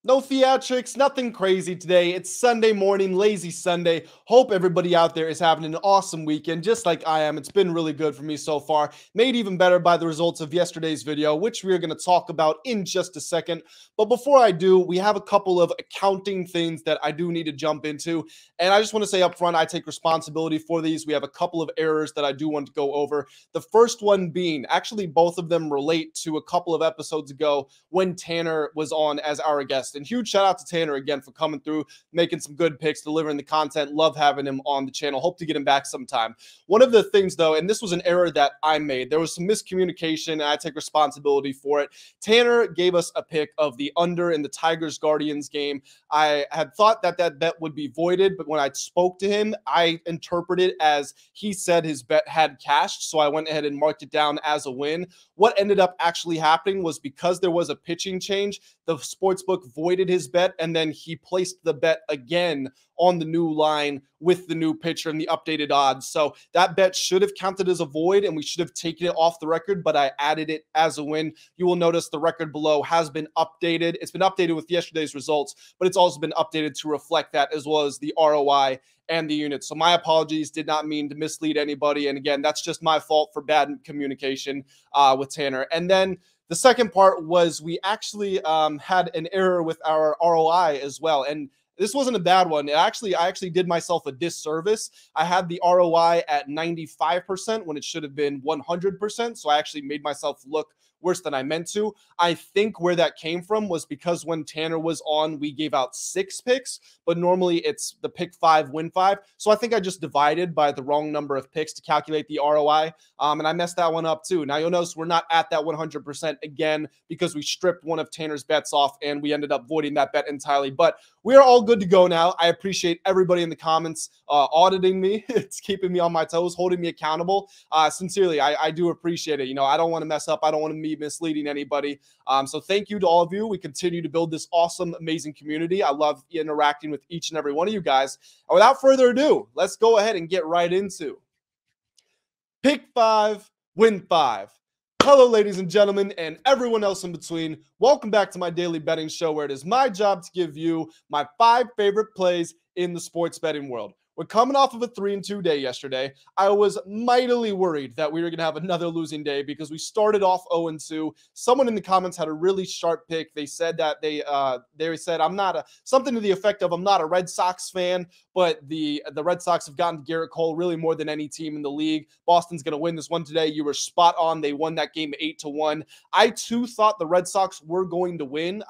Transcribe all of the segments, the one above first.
No theatrics, nothing crazy today. It's Sunday morning, lazy Sunday. Hope everybody out there is having an awesome weekend, just like I am. It's been really good for me so far. Made even better by the results of yesterday's video, which we are going to talk about in just a second. But before I do, we have a couple of accounting things that I do need to jump into. And I just want to say up front, I take responsibility for these. We have a couple of errors that I do want to go over. The first one being, actually, both of them relate to a couple of episodes ago when Tanner was on as our guest. And huge shout out to Tanner again for coming through, making some good picks, delivering the content. Love having him on the channel. Hope to get him back sometime. One of the things, though, and this was an error that I made, there was some miscommunication, and I take responsibility for it. Tanner gave us a pick of the under in the Tigers Guardians game. I had thought that that bet would be voided, but when I spoke to him, I interpreted it as he said his bet had cashed, so I went ahead and marked it down as a win. What ended up actually happening was because there was a pitching change, the sportsbook voided his bet, and then he placed the bet again on the new line with the new pitcher and the updated odds. So that bet should have counted as a void, and we should have taken it off the record, but I added it as a win. You will notice the record below has been updated. It's been updated with yesterday's results, but it's also been updated to reflect that, as well as the ROI and the units. So my apologies, did not mean to mislead anybody. And again, that's just my fault for bad communication with Tanner. And then the second part was we actually had an error with our ROI as well. And this wasn't a bad one. I actually did myself a disservice. I had the ROI at 95% when it should have been 100%. So I actually made myself look worse than I meant to. I think where that came from was because when Tanner was on, we gave out 6 picks, but normally it's the pick 5, win 5. So I think I just divided by the wrong number of picks to calculate the ROI. And I messed that one up too. Now you'll notice we're not at that 100% again because we stripped one of Tanner's bets off and we ended up voiding that bet entirely. But we are all good to go now. I appreciate everybody in the comments auditing me. It's keeping me on my toes, holding me accountable. Sincerely, I do appreciate it. You know, I don't want to mess up. I don't want to be misleading anybody. So thank you to all of you. We continue to build this awesome, amazing community. I love interacting with each and every one of you guys. And without further ado, let's go ahead and get right into Pick 5, Win 5. Hello, ladies and gentlemen, and everyone else in between. Welcome back to my daily betting show, where it is my job to give you my 5 favorite plays in the sports betting world. We're coming off of a 3-2 day yesterday. I was mightily worried that we were going to have another losing day because we started off 0-2. Someone in the comments had a really sharp pick. They said that they said something to the effect of I'm not a Red Sox fan, but the Red Sox have gotten to Garrett Cole really more than any team in the league. Boston's going to win this one today. You were spot on. They won that game 8-1. I too thought the Red Sox were going to win.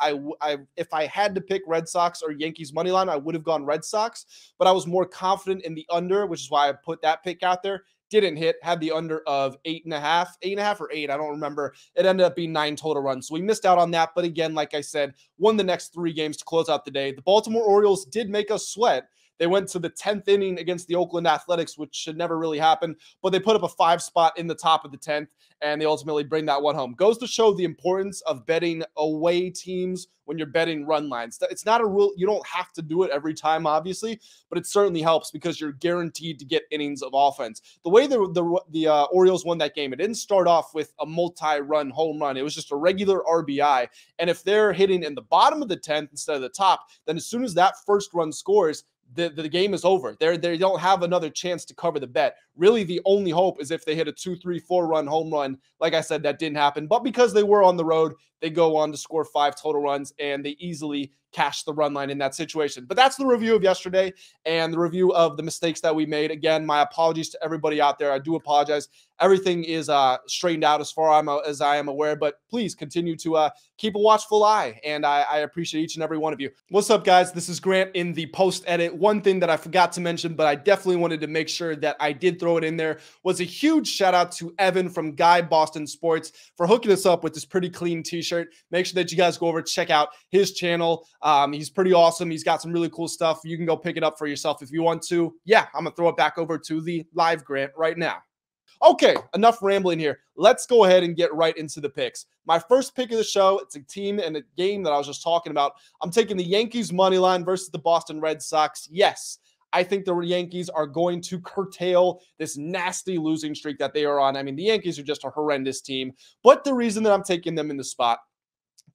If I had to pick Red Sox or Yankees money line, I would have gone Red Sox, but I was more confident in the under, which is why I put that pick out there. Didn't hit, had the under of 8.5 or 8. I don't remember. It ended up being 9 total runs. So we missed out on that. But again, like I said, won the next 3 games to close out the day. The Baltimore Orioles did make us sweat. They went to the 10th inning against the Oakland Athletics, which should never really happen, but they put up a 5 spot in the top of the 10th, and they ultimately bring that one home. Goes to show the importance of betting away teams when you're betting run lines. It's not a rule. You don't have to do it every time, obviously, but it certainly helps because you're guaranteed to get innings of offense. The way the Orioles won that game, it didn't start off with a multi-run home run. It was just a regular RBI, and if they're hitting in the bottom of the 10th instead of the top, then as soon as that first run scores, the game is over. They don't have another chance to cover the bet. Really, the only hope is if they hit a 2, 3, 4 run home run. Like I said, that didn't happen. But because they were on the road, they go on to score 5 total runs, and they easily cash the run line in that situation. But that's the review of yesterday and the review of the mistakes that we made. Again, my apologies to everybody out there. I do apologize. Everything is straightened out as far as I am aware, but please continue to keep a watchful eye, and I appreciate each and every one of you. What's up, guys? This is Grant in the post-edit. One thing that I forgot to mention, but I definitely wanted to make sure that I did throw it in there, was a huge shout out to Evan from Guy Boston Sports for hooking us up with this pretty clean t-shirt. Make sure that you guys go over, check out his channel. He's pretty awesome. He's got some really cool stuff. You can go pick it up for yourself if you want to. Yeah, I'm going to throw it back over to the live Grant right now. Okay, enough rambling here. Let's go ahead and get right into the picks. My first pick of the show, it's a team and a game that I was just talking about. I'm taking the Yankees money line versus the Boston Red Sox. Yes, I think the Yankees are going to curtail this nasty losing streak that they are on. I mean, the Yankees are just a horrendous team. But the reason that I'm taking them in the spot,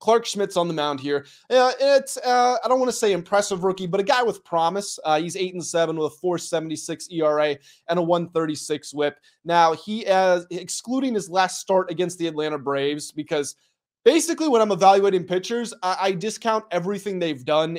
Clark Schmidt's on the mound here. It's I don't want to say impressive rookie, but a guy with promise. He's 8-7 with a 4.76 ERA and a 1.36 WHIP. Now he excluding his last start against the Atlanta Braves, because basically when I'm evaluating pitchers, I discount everything they've done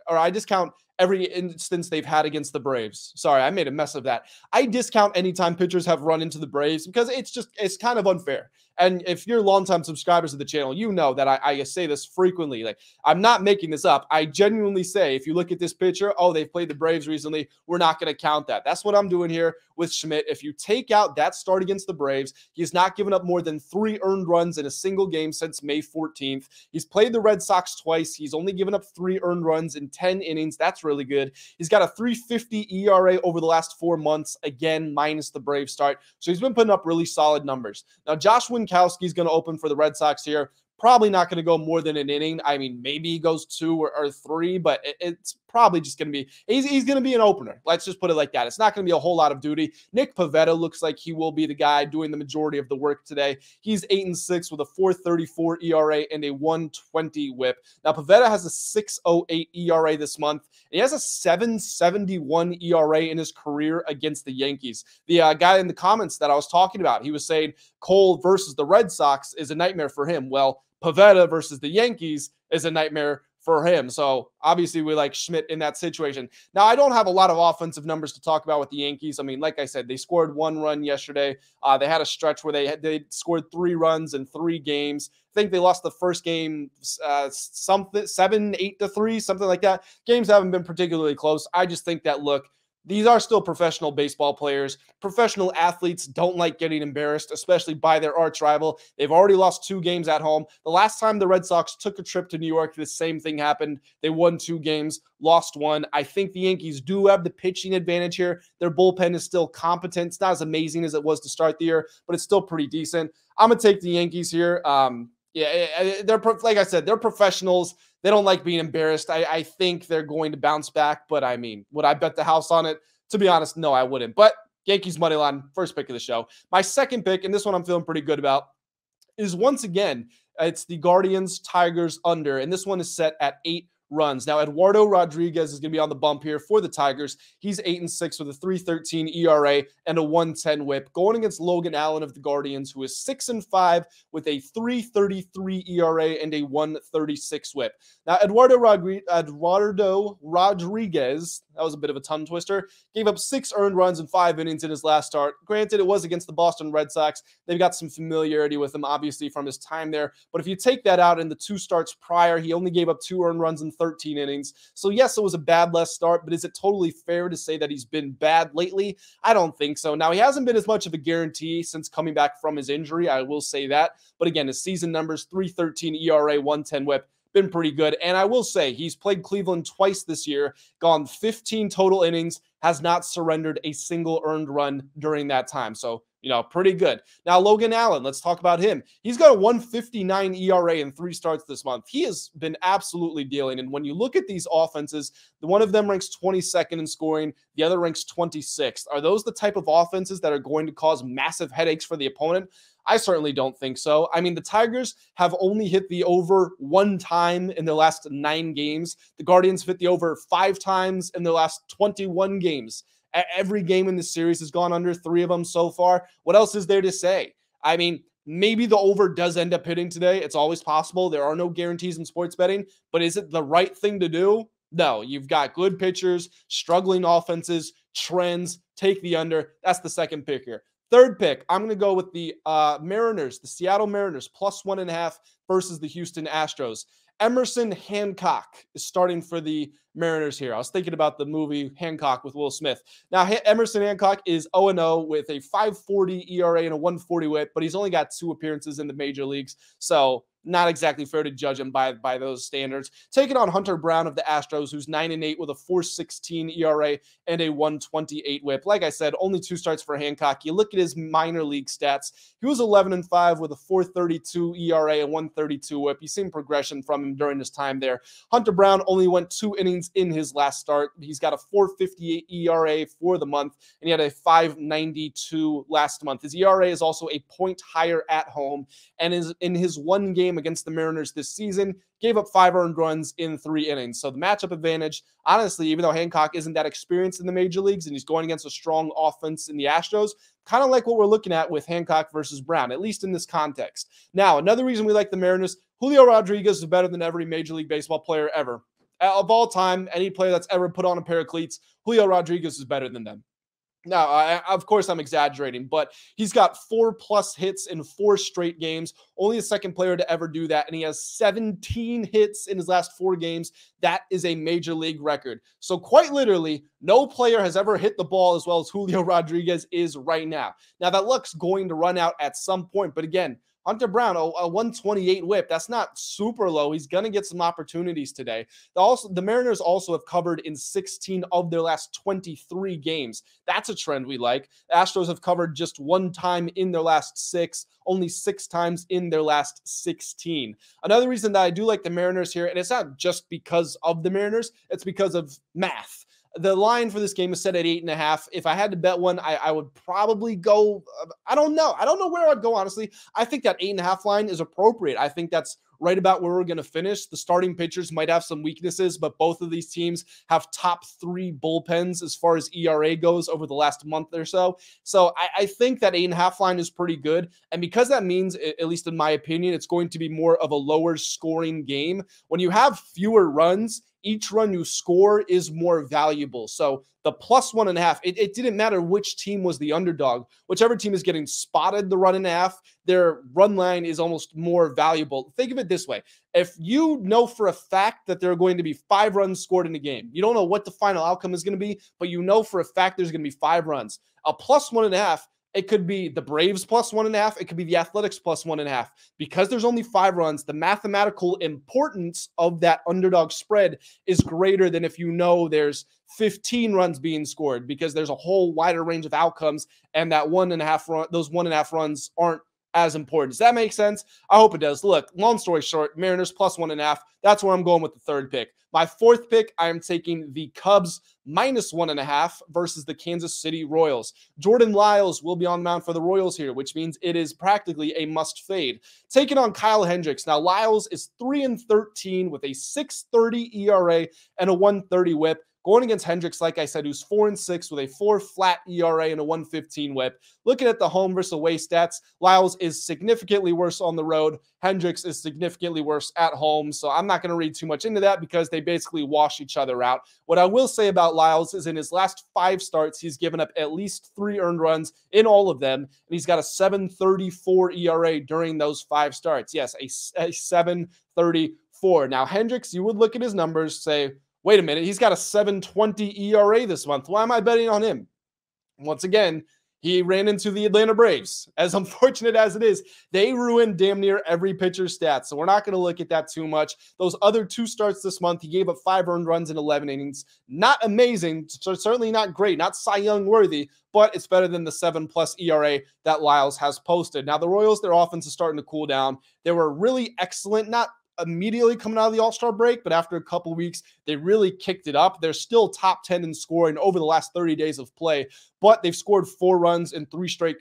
or I discount every instance they've had against the Braves. Sorry, I made a mess of that. I discount anytime pitchers have run into the Braves because it's kind of unfair. And if you're longtime subscribers of the channel, you know that I say this frequently. Like, I'm not making this up. I genuinely say, if you look at this pitcher, oh, they've played the Braves recently, we're not going to count that. That's what I'm doing here with Schmidt. If you take out that start against the Braves, he's not given up more than 3 earned runs in a single game since May 14th. He's played the Red Sox twice. He's only given up 3 earned runs in 10 innings. That's really good. He's got a 3.50 ERA over the last 4 months, again, minus the Braves start. So he's been putting up really solid numbers. Now, Josh Winkowski's going to open for the Red Sox here. Probably not going to go more than an inning. I mean, maybe he goes 2 or 3, but it's probably just going to be, he's going to be an opener. Let's just put it like that. It's not going to be a whole lot of duty. Nick Pivetta looks like he will be the guy doing the majority of the work today. He's 8-6 with a 4.34 ERA and a 1.20 WHIP. Now, Pivetta has a 6.08 ERA this month. And he has a 7.71 ERA in his career against the Yankees. The guy in the comments that I was talking about, he was saying Cole versus the Red Sox is a nightmare for him. Well, Pivetta versus the Yankees is a nightmare for him. So obviously we like Schmidt in that situation. Now, I don't have a lot of offensive numbers to talk about with the Yankees. I mean, like I said, they scored 1 run yesterday. They had a stretch where they scored 3 runs in 3 games. I think they lost the first game 7-8-3, something like that. Games haven't been particularly close. I just think that, look, these are still professional baseball players. Professional athletes don't like getting embarrassed, especially by their arch rival. They've already lost 2 games at home. The last time the Red Sox took a trip to New York, the same thing happened. They won 2 games, lost 1. I think the Yankees do have the pitching advantage here. Their bullpen is still competent. It's not as amazing as it was to start the year, but it's still pretty decent. I'm going to take the Yankees here. They're, like I said, they're professionals. They don't like being embarrassed. I think they're going to bounce back, but I mean, would I bet the house on it? To be honest, no, I wouldn't. But Yankees money line, first pick of the show. My second pick, and this one I'm feeling pretty good about, is once again, it's the Guardians Tigers under, and this one is set at 8 runs. Now, Eduardo Rodriguez is going to be on the bump here for the Tigers. He's 8-6 with a 3.13 ERA and a 1.10 WHIP, going against Logan Allen of the Guardians, who is 6-5 with a 3.33 ERA and a 1.36 WHIP. Now, Eduardo Rodriguez, that was a bit of a tongue twister, gave up 6 earned runs in 5 innings in his last start. Granted, it was against the Boston Red Sox. They've got some familiarity with him, obviously, from his time there. But if you take that out, in the 2 starts prior, he only gave up 2 earned runs in 13 innings. So yes, it was a bad last start, but is it totally fair to say that he's been bad lately? I don't think so. Now, he hasn't been as much of a guarantee since coming back from his injury. I will say that. But again, his season numbers, 3.13 ERA, 1.10 WHIP, been pretty good. And I will say he's played Cleveland twice this year, gone 15 total innings, has not surrendered a single earned run during that time. So, pretty good. Now, Logan Allen, let's talk about him. He's got a 1.59 ERA in 3 starts this month. He has been absolutely dealing. And when you look at these offenses, one of them ranks 22nd in scoring, the other ranks 26th. Are those the type of offenses that are going to cause massive headaches for the opponent? I certainly don't think so. I mean, the Tigers have only hit the over 1 time in their last 9 games. The Guardians hit the over 5 times in their last 21 games. Every game in this series has gone under, 3 of them so far. What else is there to say? I mean, maybe the over does end up hitting today. It's always possible. There are no guarantees in sports betting, but is it the right thing to do? No, you've got good pitchers, struggling offenses, trends. Take the under. That's the second pick here. Third pick, I'm going to go with the Mariners, the Seattle Mariners, +1.5 versus the Houston Astros. Emerson Hancock is starting for the Mariners here. I was thinking about the movie Hancock with Will Smith. Now, Emerson Hancock is 0-0 with a 5.40 ERA and a 1.40 WHIP, but he's only got 2 appearances in the major leagues. So not exactly fair to judge him by those standards. Taking on Hunter Brown of the Astros, who's 9-8 with a 4.16 ERA and a 1.28 WHIP. Like I said, only 2 starts for Hancock. You look at his minor league stats. He was 11-5 with a 4.32 ERA and 1.32 WHIP. You've seen progression from him during his time there. Hunter Brown only went 2 innings in his last start. He's got a 4.58 ERA for the month, and he had a 5.92 last month. His ERA is also a point higher at home, and is in his 1 game game against the Mariners this season, gave up 5 earned runs in 3 innings. So the matchup advantage, honestly, even though Hancock isn't that experienced in the major leagues and he's going against a strong offense in the Astros, kind of like what we're looking at with Hancock versus Brown, at least in this context. Now, another reason we like the Mariners, Julio Rodriguez is better than every Major League Baseball player ever. Of all time, any player that's ever put on a pair of cleats, Julio Rodriguez is better than them. Now, of course, I'm exaggerating, but he's got 4+ hits in 4 straight games. Only the second player to ever do that, and he has 17 hits in his last 4 games. That is a major league record. So quite literally, no player has ever hit the ball as well as Julio Rodriguez is right now. Now, that luck's going to run out at some point, but again, Hunter Brown, a 128 whip. That's not super low. He's going to get some opportunities today. The Mariners also have covered in 16 of their last 23 games. That's a trend we like. The Astros have covered just 1 time in their last 6, only 6 times in their last 16. Another reason that I do like the Mariners here, and it's not just because of the Mariners, it's because of math. The line for this game is set at 8.5. If I had to bet one, I would probably go, I don't know. I don't know where I'd go, honestly. I think that 8.5 line is appropriate. I think that's right about where we're going to finish. The starting pitchers might have some weaknesses, but both of these teams have top 3 bullpens as far as ERA goes over the last month or so. So I think that 8.5 line is pretty good. And because that means, at least in my opinion, it's going to be more of a lower scoring game. When you have fewer runs, each run you score is more valuable. So the +1.5, it didn't matter which team was the underdog. Whichever team is getting spotted the run and a half, their run line is almost more valuable. Think of it this way. If you know for a fact that there are going to be 5 runs scored in a game, you don't know what the final outcome is going to be, but you know for a fact there's going to be 5 runs. A +1.5, it could be the Braves +1.5. It could be the Athletics +1.5. Because there's only 5 runs, the mathematical importance of that underdog spread is greater than if you know there's 15 runs being scored, because there's a whole wider range of outcomes, and that 1.5 run, those 1.5 runs aren't as important. Does that make sense? I hope it does. Look, long story short, Mariners +1.5. That's where I'm going with the 3rd pick. My 4th pick, I am taking the Cubs -1.5 versus the Kansas City Royals. Jordan Lyles will be on the mound for the Royals here, which means it is practically a must fade. Taking on Kyle Hendricks. Now, Lyles is 3-13 with a 6.30 ERA and a 1.30 whip. Going against Hendricks, like I said, who's 4-6 with a 4 flat ERA and a 1.15 whip. Looking at the home versus away stats, Lyles is significantly worse on the road. Hendricks is significantly worse at home. So I'm not going to read too much into that because they basically wash each other out. What I will say about Lyles is in his last 5 starts, he's given up at least 3 earned runs in all of them. And he's got a 7.34 ERA during those 5 starts. Yes, a 7.34. Now, Hendricks, you would look at his numbers, say, wait a minute, he's got a 7.20 ERA this month. Why am I betting on him? Once again, he ran into the Atlanta Braves. As unfortunate as it is, they ruined damn near every pitcher's stats. So we're not going to look at that too much. Those other 2 starts this month, he gave up 5 earned runs in 11 innings. Not amazing, certainly not great, not Cy Young worthy, but it's better than the 7+ ERA that Lyles has posted. Now, the Royals, their offense is starting to cool down. They were really excellent, not immediately coming out of the All-Star break, but after a couple weeks, they really kicked it up. They're still top 10 in scoring over the last 30 days of play, but they've scored 4 runs in 3 straight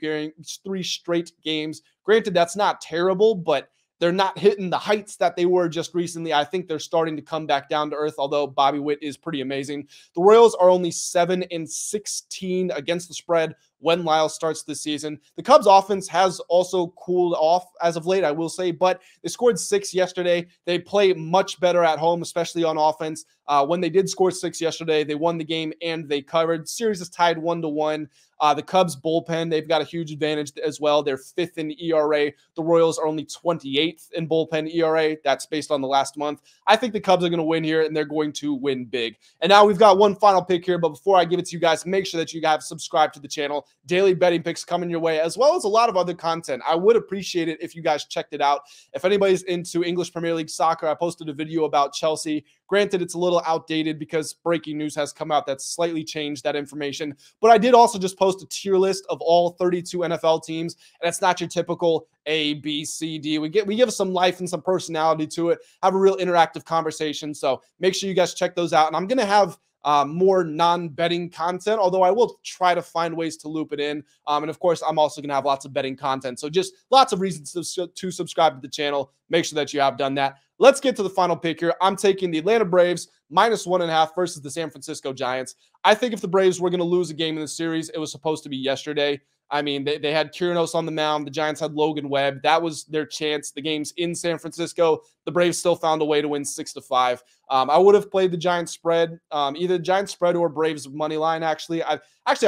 games. Granted, that's not terrible, but they're not hitting the heights that they were just recently. I think they're starting to come back down to earth, although Bobby Witt is pretty amazing. The Royals are only 7-16 against the spread when Lyles starts this season. The Cubs offense has also cooled off as of late, I will say, but they scored 6 yesterday. They play much better at home, especially on offense. When they did score 6 yesterday, they won the game and they covered. Series is tied 1-1. The Cubs bullpen, they've got a huge advantage as well. They're 5th in ERA. The Royals are only 28th in bullpen ERA. That's based on the last month. I think the Cubs are going to win here, and they're going to win big. And now we've got one final pick here, but before I give it to you guys, make sure that you guys subscribe to the channel. Daily betting picks coming your way, as well as a lot of other content. I would appreciate it if you guys checked it out. If anybody's into English Premier League soccer, I posted a video about Chelsea. Granted, it's a little outdated because breaking news has come out that's slightly changed that information. But I did also just post a tier list of all 32 NFL teams, and it's not your typical A, B, C, D. We give some life and some personality to it, have a real interactive conversation. So make sure you guys check those out. And I'm going to have more non-betting content, although I will try to find ways to loop it in. And of course, I'm also going to have lots of betting content. So just lots of reasons to subscribe to the channel. Make sure that you have done that. Let's get to the final pick here. I'm taking the Atlanta Braves -1.5 versus the San Francisco Giants. I think if the Braves were going to lose a game in the series, it was supposed to be yesterday. I mean, they had Kirinos on the mound. The Giants had Logan Webb. That was their chance. The game's in San Francisco. The Braves still found a way to win 6-5. I would have played the Giants spread, either Giants spread or Braves money line. Actually, I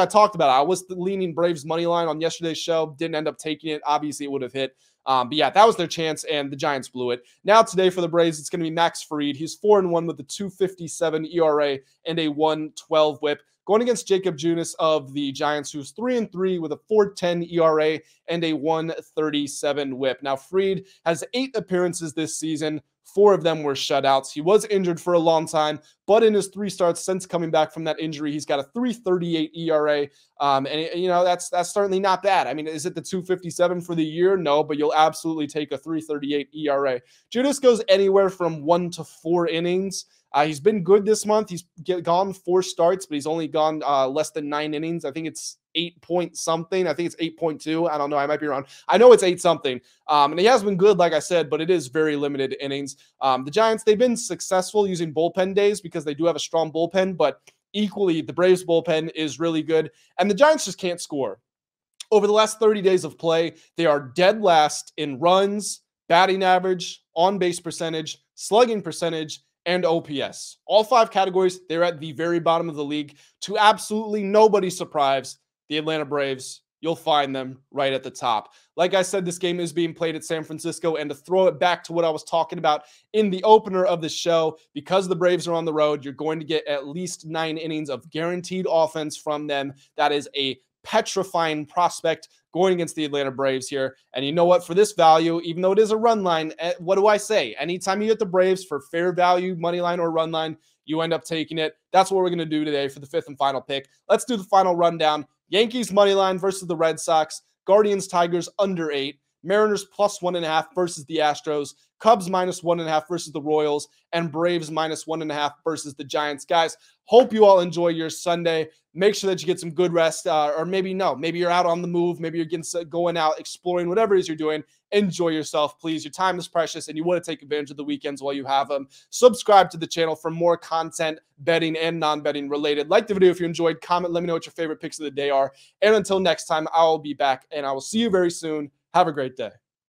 talked about it. I was leaning Braves money line on yesterday's show. Didn't end up taking it. Obviously, it would have hit. But yeah, that was their chance, and the Giants blew it. Now today for the Braves, it's going to be Max Fried. He's 4-1 with a 2.57 ERA and a 1.12 WHIP, going against Jacob Junis of the Giants, who's 3-3 with a 4.10 ERA and a 1.37 WHIP. Now Fried has 8 appearances this season. 4 of them were shutouts. He was injured for a long time, but in his 3 starts since coming back from that injury, he's got a 3.38 ERA. And you know, that's certainly not bad. I mean, is it the 2.57 for the year? No, but you'll absolutely take a 3.38 ERA. Junis goes anywhere from 1 to 4 innings. He's been good this month. He's gone 4 starts, but he's only gone less than 9 innings. I think it's 8 point something. I think it's 8.2. I don't know. I might be wrong. I know it's 8 something. And he has been good, like I said, but it is very limited innings. The Giants, they've been successful using bullpen days because they do have a strong bullpen, but equally, the Braves bullpen is really good. And the Giants just can't score. Over the last 30 days of play, they are dead last in runs, batting average, on-base percentage, slugging percentage, and OPS. All 5 categories, they're at the very bottom of the league. To absolutely nobody's surprise, the Atlanta Braves, you'll find them right at the top. Like I said, this game is being played at San Francisco, and to throw it back to what I was talking about in the opener of the show, because the Braves are on the road, you're going to get at least 9 innings of guaranteed offense from them. That is a petrifying prospect going against the Atlanta Braves here. And you know what? For this value, even though it is a run line, what do I say? Anytime you get the Braves for fair value, money line or run line, you end up taking it. That's what we're going to do today for the 5th and final pick. Let's do the final rundown. Yankees money line versus the Red Sox. Guardians Tigers under 8. Mariners +1.5 versus the Astros. Cubs -1.5 versus the Royals. And Braves -1.5 versus the Giants. Guys, hope you all enjoy your Sunday. Make sure that you get some good rest, or maybe you're out on the move. Maybe you're going out, exploring, whatever it is you're doing. Enjoy yourself, please. Your time is precious, and you want to take advantage of the weekends while you have them. Subscribe to the channel for more content, betting and non-betting related. Like the video if you enjoyed. Comment, let me know what your favorite picks of the day are. And until next time, I will be back, and I will see you very soon. Have a great day.